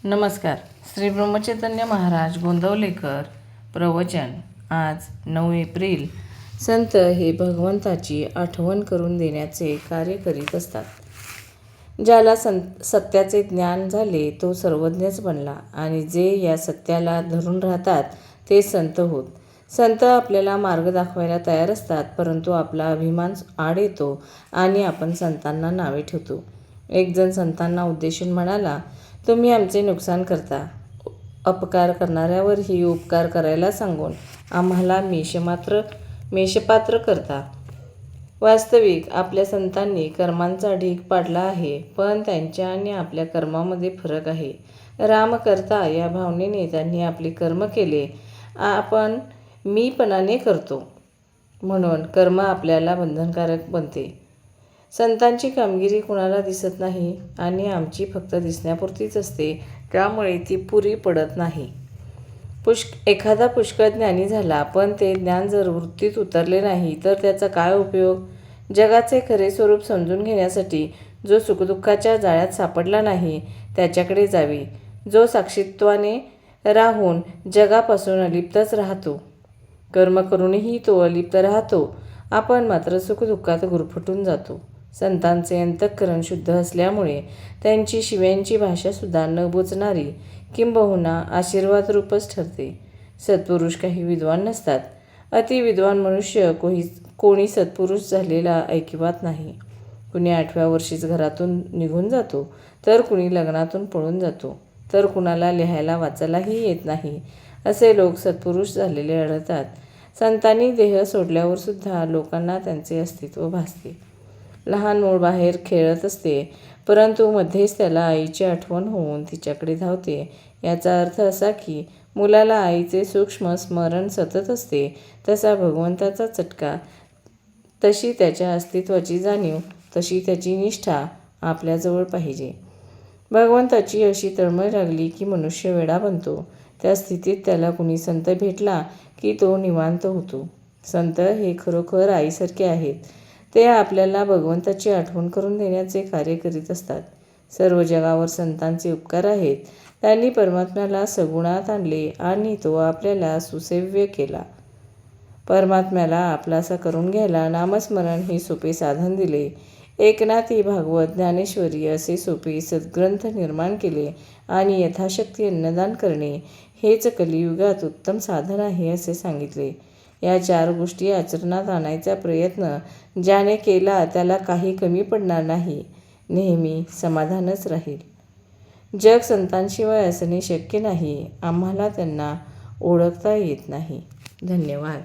नमस्कार. श्री ब्रह्मचैतन्य महाराज गोंदवलेकर प्रवचन. आज 9 एप्रिल. संत हे भगवंताची आठवण करून देण्याचे कार्य करीत असतात. ज्याला सत्याचे ज्ञान झाले तो सर्वज्ञच बनला आणि जे या सत्याला धरून राहतात ते संत होत. संत आपल्याला मार्ग दाखवायला तयार असतात, परंतु आपला अभिमान आड येतो आणि आपण संतांना नावे ठेवतो. एक जण संतांना उद्देशून म्हणाला, तुम्ही आमचे नुकसान करता. अपकार करणाऱ्यावरही उपकार करायला सांगून आम्हाला मेषपात्र करता. वास्तविक आपल्या संतांनी कर्मांचा ढीग पाडला आहे, पण त्यांच्या आणि आपल्या कर्मामध्ये फरक आहे. राम करता या भावनेने त्यांनी आपले कर्म केले, आपण मीपणाने करतो म्हणून कर्म आपल्याला बंधनकारक बनते. संतांची कामगिरी कुणाला दिसत नाही आणि आमची फक्त दिसण्यापुरतीच असते, त्यामुळे ती पुरी पडत नाही. एखादा पुष्कळ ज्ञानी झाला, पण ते ज्ञान जर वृत्तीत उतरले नाही तर त्याचा काय उपयोग? जगाचे खरे स्वरूप समजून घेण्यासाठी जो सुखदुःखाच्या जाळ्यात सापडला नाही त्याच्याकडे जावे. जो साक्षीत्वाने राहून जगापासून अलिप्तच राहतो. कर्म करूनही तो अलिप्त राहतो. आपण मात्र सुखदुःखात गुरफटून जातो. संतांचे अंतःकरण शुद्ध असल्यामुळे त्यांची शिव्यांची भाषासुद्धा न बोचणारी, किंबहुना आशीर्वादरूपच ठरते. सत्पुरुष काही विद्वान नसतात. अतिविद्वान मनुष्य कोणी सत्पुरुष झालेला ऐकिवात नाही. कुणी 8व्या वर्षीच घरातून निघून जातो, तर कुणी लग्नातून पळून जातो, तर कुणाला लिहायला वाचायलाही येत नाही. असे लोक सत्पुरुष झालेले आढळतात. संतांनी देह सोडल्यावरसुद्धा लोकांना त्यांचे अस्तित्व भासते. लहान मूल बाहेर खेळत असते, परंतु मध्येच त्याला आईची आठवण होऊन तिच्याकडे धावते. याचा अर्थ असा की मुलाला आईचे सूक्ष्म स्मरण सतत असते. तसा भगवंताचा चटका, तशी त्याच्या अस्तित्वाची जाणीव, तशी त्याची निष्ठा आपल्याजवळ पाहिजे. भगवंताची अशी तळमळ लागली की मनुष्य वेडा बनतो. त्या स्थितीत त्याला कुणी संत भेटला की तो निवांत होतो. संत हे खरोखर आईसारखे आहेत. ते आपल्याला भगवंताची आठवण करून देण्याचे कार्य करीत असतात. सर्व जगावर संतांचे उपकार आहेत. त्यांनी परमात्म्याला सगुणात आणले आणि तो आपल्याला सुसेव्य केला. परमात्म्याला आपलासा करून घ्यायला नामस्मरण हे सोपे साधन दिले. एकनाथी, भागवत, ज्ञानेश्वरी असे सोपे सद्ग्रंथ निर्माण केले आणि यथाशक्ती अन्नदान करणे हेच कलियुगात उत्तम साधन आहे असे सांगितले. या 4 गोष्टी आचरणात आणायचा प्रयत्न ज्याने केला त्याला काही कमी पडणार नाही, नेहमी समाधानच राहील. जग संतांशिवाय असणे शक्य नाही. आम्हाला त्यांना ओळखता येत नाही. धन्यवाद.